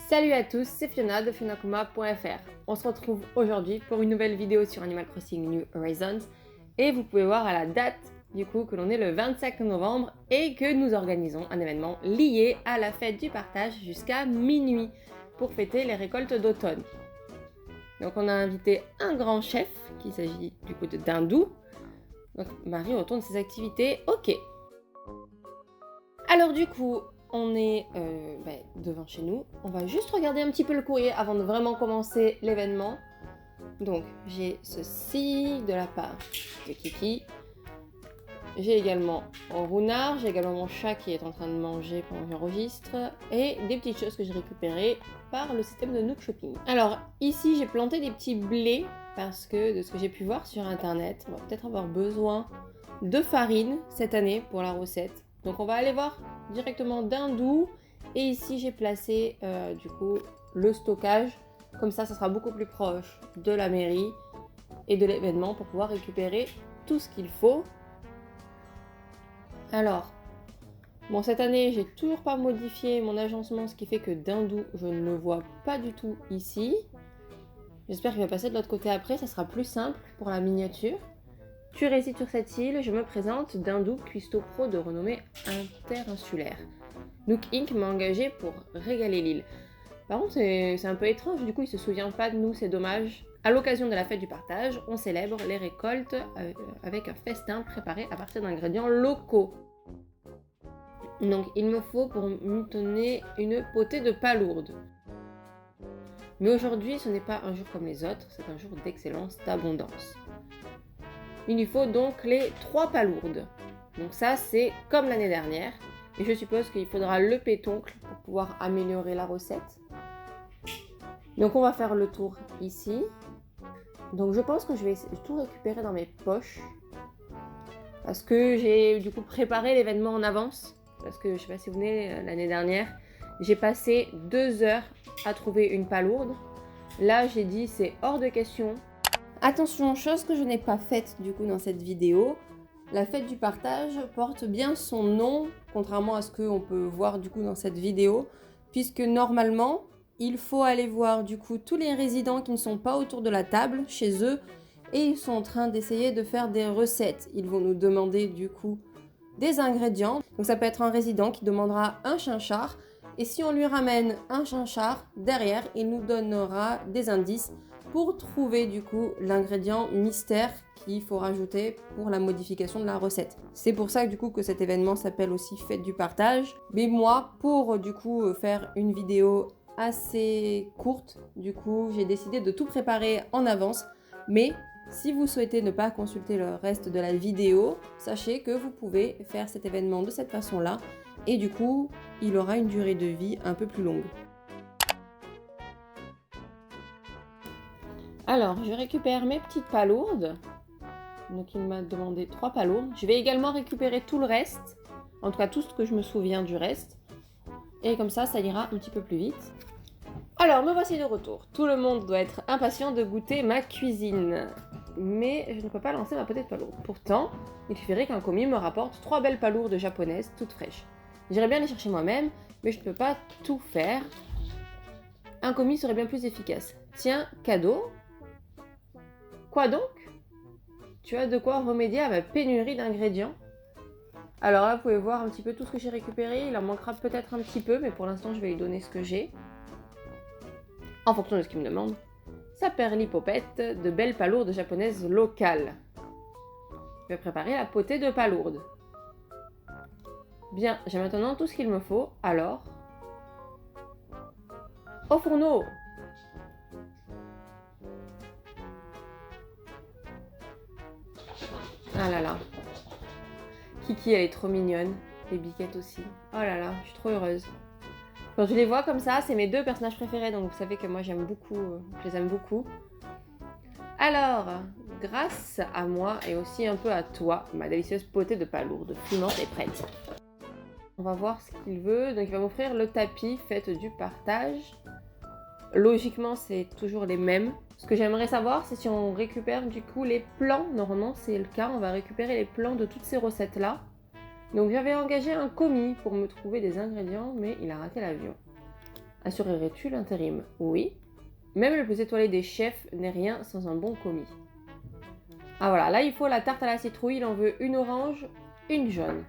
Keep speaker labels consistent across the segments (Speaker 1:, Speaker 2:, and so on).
Speaker 1: Salut à tous, c'est Fiona de FionaKuma.fr. On se retrouve aujourd'hui pour une nouvelle vidéo sur Animal Crossing New Horizons et vous pouvez voir à la date du coup que l'on est le 25 novembre et que nous organisons un événement lié à la fête du partage jusqu'à minuit pour fêter les récoltes d'automne. Donc on a invité un grand chef, qu'il s'agit du coup de Dindou. Donc Marie retourne ses activités, ok. Alors du coup, on est devant chez nous. On va juste regarder un petit peu le courrier avant de vraiment commencer l'événement. Donc j'ai ceci de la part de Kiki. J'ai également Runard, j'ai également mon chat qui est en train de manger pendant que j'enregistre. Et des petites choses que j'ai récupérées par le système de Nook Shopping. Alors ici j'ai planté des petits blés parce que de ce que j'ai pu voir sur internet, on va peut-être avoir besoin de farine cette année pour la recette. Donc on va aller voir directement Dindou. Et ici j'ai placé du coup le stockage. Comme ça sera beaucoup plus proche de la mairie et de l'événement pour pouvoir récupérer tout ce qu'il faut. Alors, bon, cette année j'ai toujours pas modifié mon agencement, ce qui fait que Dindou je ne le vois pas du tout ici. J'espère qu'il va passer de l'autre côté après, ça sera plus simple pour la miniature. Tu résides sur cette île, je me présente, Dindou, cuistot pro de renommée interinsulaire. Nook Inc. m'a engagé pour régaler l'île. Par contre, c'est un peu étrange, du coup, il se souvient pas de nous, c'est dommage. À l'occasion de la fête du partage, on célèbre les récoltes avec un festin préparé à partir d'ingrédients locaux. Donc, il me faut pour moutonner une potée de palourde. Mais aujourd'hui, ce n'est pas un jour comme les autres, c'est un jour d'excellence, d'abondance. Il lui faut donc les 3 palourdes. Donc ça, c'est comme l'année dernière. Et je suppose qu'il faudra le pétoncle pour pouvoir améliorer la recette. Donc on va faire le tour ici. Donc je pense que je vais tout récupérer dans mes poches. Parce que j'ai du coup préparé l'événement en avance. Parce que je ne sais pas si vous vous souvenez, l'année dernière, j'ai passé 2 heures à trouver une palourde. Là, j'ai dit c'est hors de question. Attention, chose que je n'ai pas faite du coup dans cette vidéo, la fête du partage porte bien son nom, contrairement à ce qu'on peut voir du coup dans cette vidéo, puisque normalement, il faut aller voir du coup tous les résidents qui ne sont pas autour de la table, chez eux, et ils sont en train d'essayer de faire des recettes. Ils vont nous demander du coup des ingrédients, donc ça peut être un résident qui demandera un chinchard, et si on lui ramène un chinchard, derrière, il nous donnera des indices pour trouver du coup l'ingrédient mystère qu'il faut rajouter pour la modification de la recette. C'est pour ça que du coup que cet événement s'appelle aussi fête du partage. Mais moi, pour du coup faire une vidéo assez courte, du coup j'ai décidé de tout préparer en avance. Mais si vous souhaitez ne pas consulter le reste de la vidéo, sachez que vous pouvez faire cet événement de cette façon-là et du coup il aura une durée de vie un peu plus longue. Alors, je récupère mes petites palourdes. Donc, il m'a demandé 3 palourdes. Je vais également récupérer tout le reste. En tout cas, tout ce que je me souviens du reste. Et comme ça, ça ira un petit peu plus vite. Alors, me voici de retour. Tout le monde doit être impatient de goûter ma cuisine. Mais je ne peux pas lancer ma potée de palourde. Pourtant, il suffirait qu'un commis me rapporte 3 belles palourdes japonaises, toutes fraîches. J'irais bien les chercher moi-même, mais je ne peux pas tout faire. Un commis serait bien plus efficace. Tiens, cadeau. Quoi donc? Tu as de quoi remédier à ma pénurie d'ingrédients? Alors là, vous pouvez voir un petit peu tout ce que j'ai récupéré. Il en manquera peut-être un petit peu, mais pour l'instant, je vais lui donner ce que j'ai. En fonction de ce qu'il me demande. Sa perlipopette de belles palourdes japonaises locales. Je vais préparer la potée de palourde. Bien, j'ai maintenant tout ce qu'il me faut. Alors, au fourneau! Ah là là. Kiki, elle est trop mignonne. Et Biquette aussi. Oh là là, je suis trop heureuse. Quand je les vois comme ça, c'est mes 2 personnages préférés. Donc vous savez que moi j'aime beaucoup, je les aime beaucoup. Alors, grâce à moi et aussi un peu à toi, ma délicieuse potée de palourde fumante est prête. On va voir ce qu'il veut. Donc il va m'offrir le tapis fête du partage. Logiquement, c'est toujours les mêmes. Ce que j'aimerais savoir, c'est si on récupère du coup les plans. Normalement, c'est le cas. On va récupérer les plans de toutes ces recettes-là. Donc j'avais engagé un commis pour me trouver des ingrédients, mais il a raté l'avion. Assurerais-tu l'intérim? Oui. Même le plus étoilé des chefs n'est rien sans un bon commis. Ah voilà, là il faut la tarte à la citrouille, il en veut une orange, une jaune.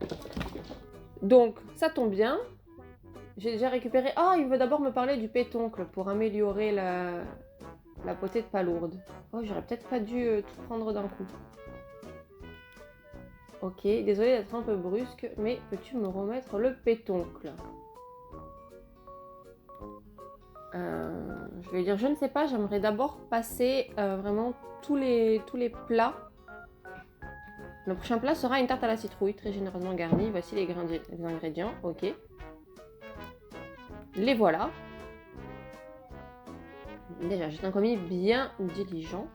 Speaker 1: Donc ça tombe bien. J'ai déjà récupéré... Ah, il veut d'abord me parler du pétoncle pour améliorer la potée de palourde. Oh, j'aurais peut-être pas dû tout prendre d'un coup. Ok, désolé d'être un peu brusque, mais peux-tu me remettre le pétoncle? Je vais dire, je ne sais pas, j'aimerais d'abord passer vraiment tous les plats. Le prochain plat sera une tarte à la citrouille, très généreusement garnie. Voici les ingrédients, ok. Les voilà. Déjà, j'ai un commis bien diligent.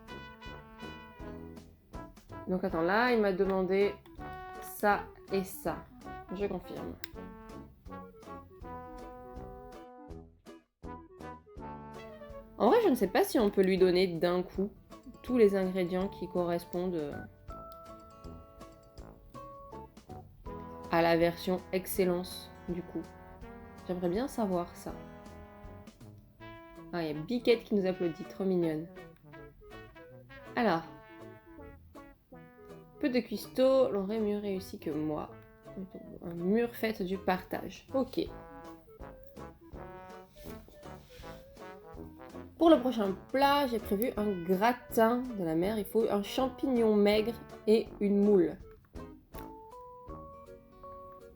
Speaker 1: Donc attends, là, il m'a demandé ça et ça. Je confirme. En vrai, je ne sais pas si on peut lui donner d'un coup tous les ingrédients qui correspondent à la version excellence du coup. J'aimerais bien savoir ça. Ah, il y a Biquette qui nous applaudit, trop mignonne. Alors, peu de cuistots l'auraient mieux réussi que moi. Un mur fait du partage. Ok. Pour le prochain plat, j'ai prévu un gratin de la mer. Il faut un champignon maigre et une moule.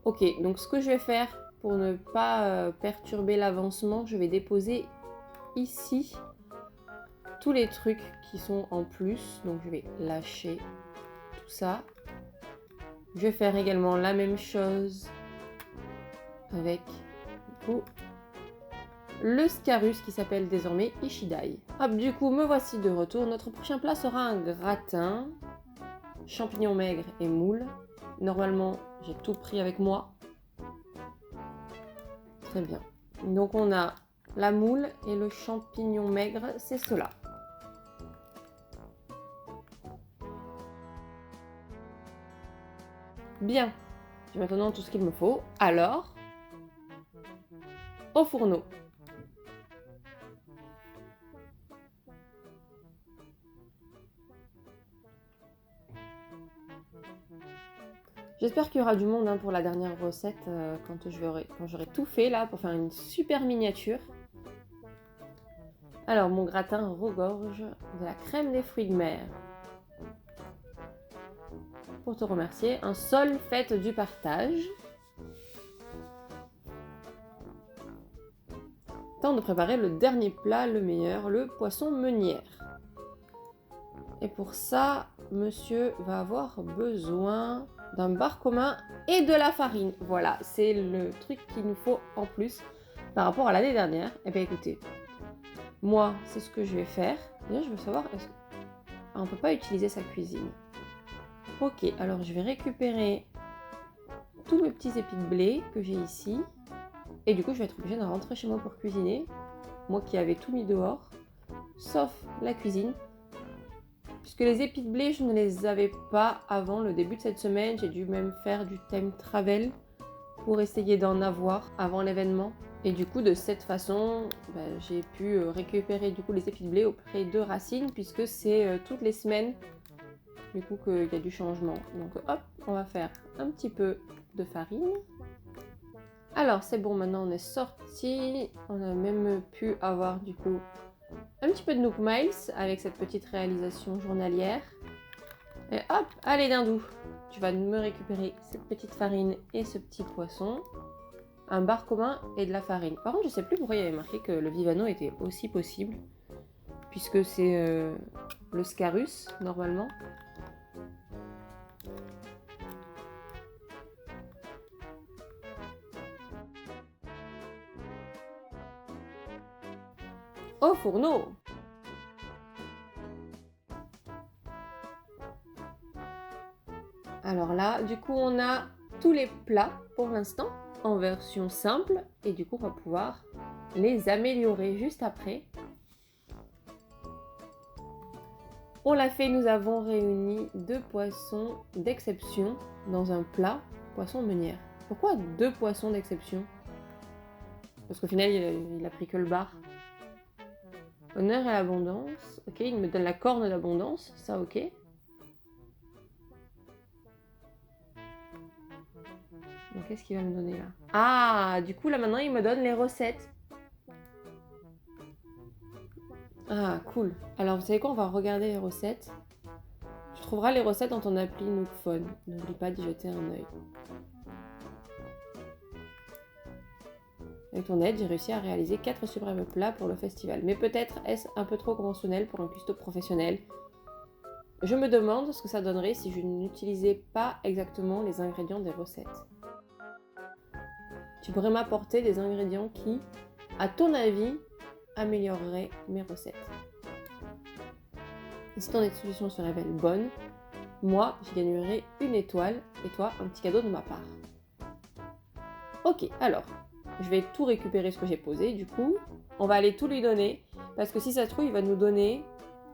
Speaker 1: Ok, donc ce que je vais faire pour ne pas perturber l'avancement, je vais déposer ici tous les trucs qui sont en plus. Donc je vais lâcher tout ça. Je vais faire également la même chose avec du coup, le scarus qui s'appelle désormais Ishidai. Hop, du coup, me voici de retour. Notre prochain plat sera un gratin, champignons maigres et moules. Normalement, j'ai tout pris avec moi. Très bien. Donc on a la moule et le champignon maigre, c'est cela. Bien, j'ai maintenant tout ce qu'il me faut. Alors, au fourneau. J'espère qu'il y aura du monde hein, pour la dernière recette quand j'aurai tout fait là pour faire une super miniature. Alors mon gratin regorge de la crème des fruits de mer. Pour te remercier, un sol fait du partage. Temps de préparer le dernier plat, le meilleur, le poisson meunière. Et pour ça, monsieur va avoir besoin d'un bar commun et de la farine. Voilà, c'est le truc qu'il nous faut en plus par rapport à l'année dernière. Eh bien écoutez, moi, c'est ce que je vais faire. Déjà, je veux savoir, on ne peut pas utiliser sa cuisine. Ok, alors je vais récupérer tous mes petits épis de blé que j'ai ici. Et du coup, je vais être obligée de rentrer chez moi pour cuisiner. Moi qui avais tout mis dehors, sauf la cuisine. Puisque les épis de blé, je ne les avais pas avant le début de cette semaine. J'ai dû même faire du time travel pour essayer d'en avoir avant l'événement. Et du coup, de cette façon, j'ai pu récupérer du coup les épis de blé auprès de Racine, puisque c'est toutes les semaines du coup qu'il y a du changement. Donc hop, on va faire un petit peu de farine. Alors c'est bon, maintenant on est sorti. On a même pu avoir du coup un petit peu de Nook Miles avec cette petite réalisation journalière. Et hop, allez Dindou, tu vas me récupérer cette petite farine et ce petit poisson. Un bar commun et de la farine. Par contre, je sais plus pourquoi il y avait marqué que le Vivano était aussi possible. Puisque c'est le Scarus, normalement. Au fourneau! Alors là, du coup, on a tous les plats pour l'instant en version simple. Et du coup, on va pouvoir les améliorer juste après. On l'a fait, nous avons réuni 2 poissons d'exception dans un plat poisson meunière. Pourquoi 2 poissons d'exception? Parce qu'au final, il a pris que le bar. Honneur et l'abondance. Ok, il me donne la corne d'abondance. Ça, ok. Donc, qu'est-ce qu'il va me donner là? Ah, du coup, là, maintenant, il me donne les recettes. Ah, cool. Alors, vous savez quoi? On va regarder les recettes. Tu trouveras les recettes dans ton appli Nookphone. N'oublie pas d'y jeter un œil. Avec ton aide, j'ai réussi à réaliser 4 superbes plats pour le festival. Mais peut-être est-ce un peu trop conventionnel pour un cuistot professionnel. Je me demande ce que ça donnerait si je n'utilisais pas exactement les ingrédients des recettes. Tu pourrais m'apporter des ingrédients qui, à ton avis, amélioreraient mes recettes. Et si ton solution se révèle bonne, moi, j'y gagnerai une étoile et toi, un petit cadeau de ma part. Ok, alors, je vais tout récupérer ce que j'ai posé, du coup. On va aller tout lui donner, parce que si ça se trouve, il va nous donner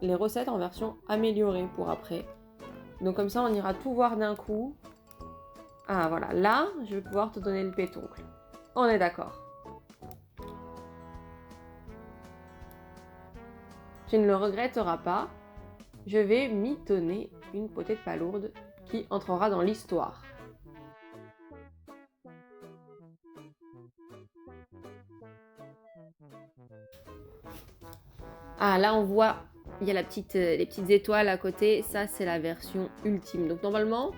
Speaker 1: les recettes en version améliorée pour après. Donc comme ça, on ira tout voir d'un coup. Ah voilà, là, je vais pouvoir te donner le pétoncle. On est d'accord. Tu ne le regretteras pas. Je vais mitonner une potée de palourde qui entrera dans l'histoire. Ah, là, on voit, il y a les petites étoiles à côté. Ça, c'est la version ultime. Donc, normalement,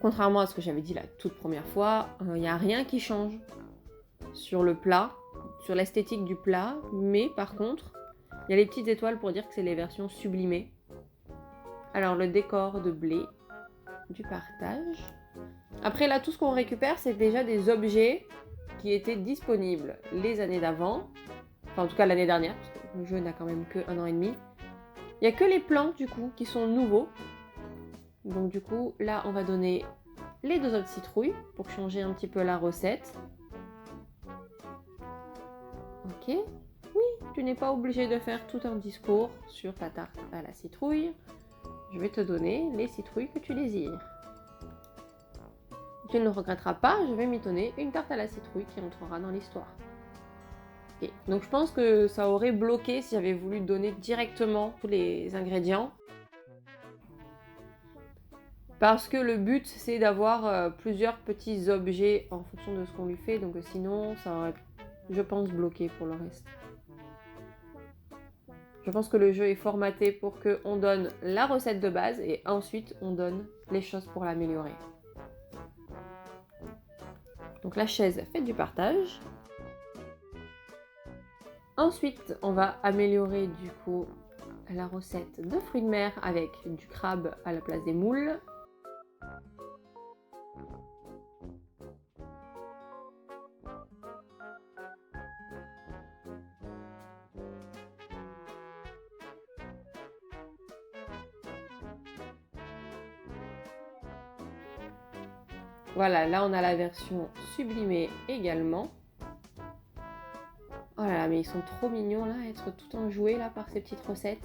Speaker 1: contrairement à ce que j'avais dit la toute première fois, il n'y a rien qui change sur le plat, sur l'esthétique du plat. Mais par contre, il y a les petites étoiles pour dire que c'est les versions sublimées. Alors, le décor de blé, du partage. Après, là, tout ce qu'on récupère, c'est déjà des objets qui étaient disponibles les années d'avant. Enfin, en tout cas, l'année dernière, parce que le jeu n'a quand même que 1 an et demi. Il n'y a que les plans, du coup, qui sont nouveaux. Donc, du coup, là, on va donner les 2 autres citrouilles pour changer un petit peu la recette. Ok. Oui, tu n'es pas obligé de faire tout un discours sur ta tarte à la citrouille. Je vais te donner les citrouilles que tu désires. Tu ne le regretteras pas, je vais mitonner une tarte à la citrouille qui entrera dans l'histoire. Okay. Donc je pense que ça aurait bloqué si j'avais voulu donner directement tous les ingrédients. Parce que le but, c'est d'avoir plusieurs petits objets en fonction de ce qu'on lui fait. Donc sinon, ça aurait, je pense, bloqué pour le reste. Je pense que le jeu est formaté pour qu'on donne la recette de base et ensuite on donne les choses pour l'améliorer. Donc la chaise fait du partage. Ensuite, on va améliorer du coup la recette de fruits de mer avec du crabe à la place des moules. Voilà, là on a la version sublimée également. Oh là là, mais ils sont trop mignons là, être tout enjoués là par ces petites recettes.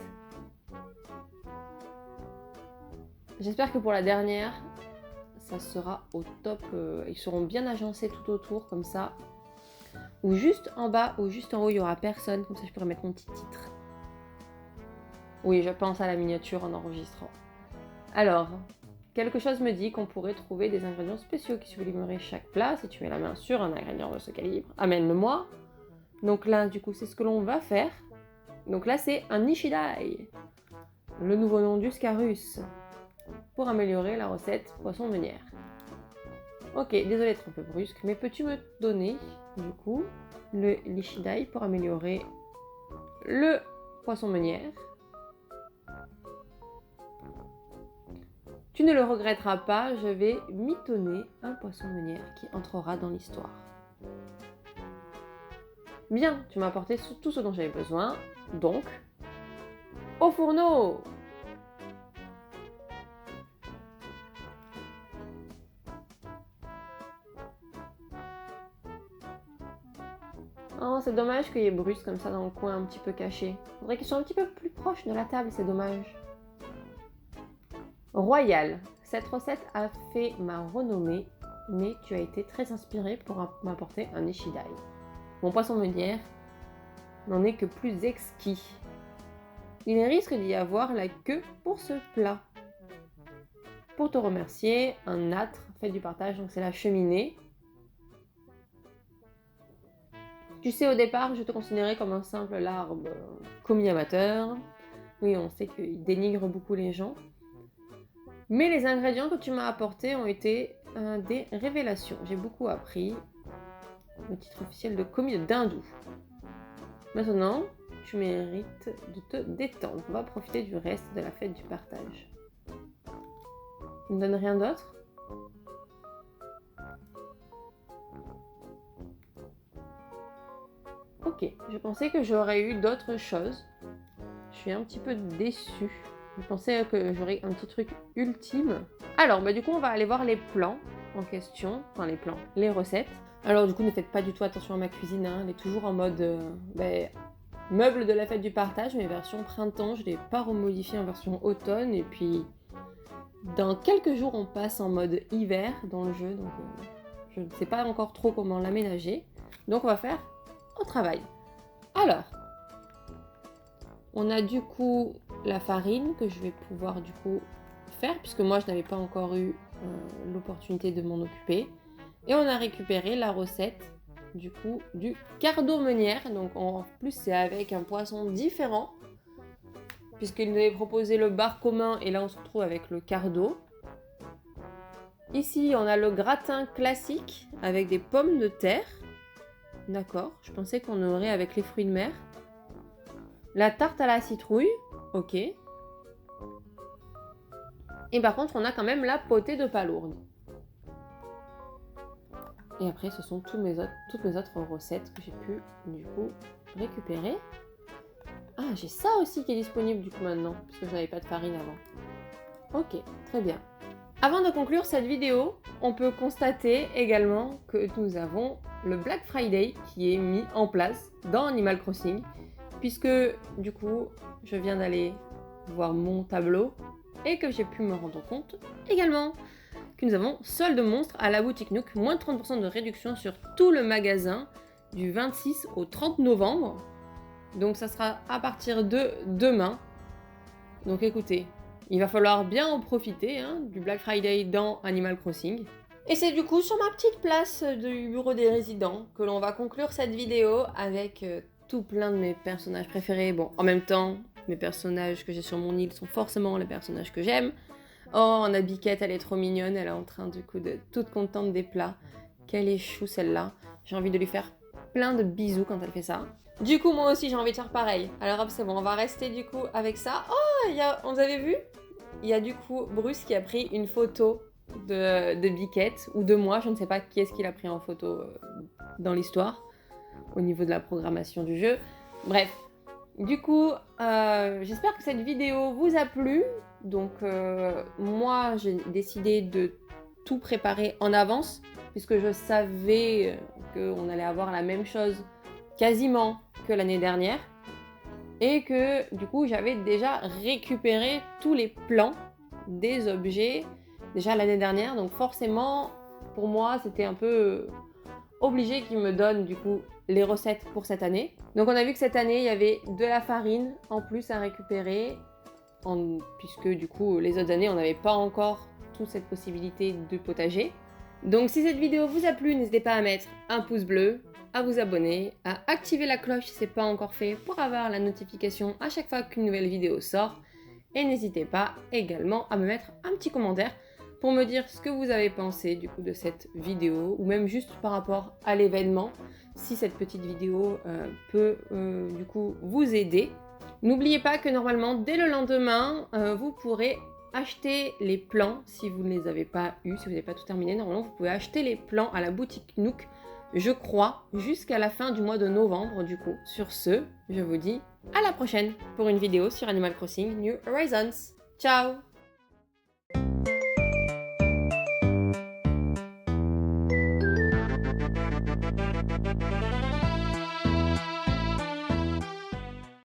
Speaker 1: J'espère que pour la dernière, ça sera au top. Ils seront bien agencés tout autour comme ça. Ou juste en bas ou juste en haut, il n'y aura personne. Comme ça, je pourrais mettre mon petit titre. Oui, je pense à la miniature en enregistrant. Alors, quelque chose me dit qu'on pourrait trouver des ingrédients spéciaux qui sublimeraient chaque plat. Si tu mets la main sur un ingrédient de ce calibre, amène-le-moi. Donc là, du coup, c'est ce que l'on va faire. Donc là, c'est un Nishidai, le nouveau nom du Scarus, pour améliorer la recette poisson meunière. Ok, désolé d'être un peu brusque, mais peux-tu me donner, du coup, le Nishidai pour améliorer le poisson meunière? Tu ne le regretteras pas, je vais mitonner un poisson meunière qui entrera dans l'histoire. Bien, tu m'as apporté tout ce dont j'avais besoin, donc, au fourneau! Oh, c'est dommage qu'il y ait Bruce comme ça dans le coin un petit peu caché. Faudrait qu'ils soient un petit peu plus proches de la table, c'est dommage. Royal. Cette recette a fait ma renommée, mais tu as été très inspiré pour m'apporter un Nishidai. mon poisson meunière n'en est que plus exquis. Il risque d'y avoir la queue pour ce plat. Pour te remercier, un âtre fait du partage, donc c'est la cheminée. Tu sais, au départ, je te considérais comme un simple larbe commis amateur. Oui, on sait qu'il dénigre beaucoup les gens. Mais les ingrédients que tu m'as apportés ont été des révélations. J'ai beaucoup appris. Le titre officiel de commis de dindou. Maintenant, tu mérites de te détendre. On va profiter du reste de la fête du partage. Tu ne donnes rien d'autre ? Ok, je pensais que j'aurais eu d'autres choses. Je suis un petit peu déçue. Je pensais que j'aurais un petit truc ultime. Alors, du coup, on va aller voir les plans en question. Enfin, les plans, les recettes. Alors, du coup, ne faites pas du tout attention à ma cuisine. Elle est toujours en mode meuble de la fête du partage, mais version printemps. Je ne l'ai pas remodifié en version automne. Et puis, dans quelques jours, on passe en mode hiver dans le jeu. Donc, je ne sais pas encore trop comment l'aménager. Donc, on va faire au travail. Alors, on a du coup la farine que je vais pouvoir du coup faire, puisque moi je n'avais pas encore eu l'opportunité de m'en occuper. Et on a récupéré la recette du coup du cardo meunière. Donc en plus c'est avec un poisson différent, puisqu'il nous avait proposé le bar commun et là on se retrouve avec le cardo. Ici on a le gratin classique avec des pommes de terre. D'accord, je pensais qu'on aurait avec les fruits de mer. La tarte à la citrouille, ok. Et par contre, on a quand même la potée de palourde. Et après, ce sont toutes mes autres recettes que j'ai pu, du coup, récupérer. Ah, j'ai ça aussi qui est disponible, du coup, maintenant, puisque je n'avais pas de farine avant. Ok, très bien. Avant de conclure cette vidéo, on peut constater également que nous avons le Black Friday qui est mis en place dans Animal Crossing. Puisque du coup, je viens d'aller voir mon tableau et que j'ai pu me rendre compte également que nous avons solde monstre à la boutique Nook, moins de 30% de réduction sur tout le magasin du 26 au 30 novembre. Donc ça sera à partir de demain. Donc écoutez, il va falloir bien en profiter du Black Friday dans Animal Crossing. Et c'est du coup sur ma petite place du bureau des résidents que l'on va conclure cette vidéo avec tout plein de mes personnages préférés. Bon, en même temps, mes personnages que j'ai sur mon île sont forcément les personnages que j'aime. Oh, on a Biquette, elle est trop mignonne, elle est en train du coup de toute contente des plats. Quelle est chou celle-là. J'ai envie de lui faire plein de bisous quand elle fait ça. Du coup, moi aussi j'ai envie de faire pareil. Alors hop, c'est bon, on va rester du coup avec ça. Oh, vous avez vu ? Il y a du coup Bruce qui a pris une photo de Biquette, ou de moi, je ne sais pas qui est-ce qu'il a pris en photo dans l'histoire. Au niveau de la programmation du jeu. Bref, du coup, j'espère que cette vidéo vous a plu. Donc, moi, j'ai décidé de tout préparer en avance, puisque je savais qu'on allait avoir la même chose quasiment que l'année dernière. Et que, du coup, j'avais déjà récupéré tous les plans des objets déjà l'année dernière. Donc, forcément, pour moi, c'était un peu obligé qu'ils me donnent, du coup, les recettes pour cette année. Donc on a vu que cette année il y avait de la farine en plus à récupérer, puisque du coup les autres années on n'avait pas encore toute cette possibilité de potager. Donc si cette vidéo vous a plu, n'hésitez pas à mettre un pouce bleu, à vous abonner, à activer la cloche si ce n'est pas encore fait pour avoir la notification à chaque fois qu'une nouvelle vidéo sort. Et n'hésitez pas également à me mettre un petit commentaire pour me dire ce que vous avez pensé du coup de cette vidéo, ou même juste par rapport à l'événement, si cette petite vidéo peut du coup vous aider. N'oubliez pas que normalement dès le lendemain, vous pourrez acheter les plans si vous ne les avez pas eus, si vous n'avez pas tout terminé. Normalement vous pouvez acheter les plans à la boutique Nook, je crois, jusqu'à la fin du mois de novembre du coup. Sur ce, je vous dis à la prochaine pour une vidéo sur Animal Crossing New Horizons. Ciao!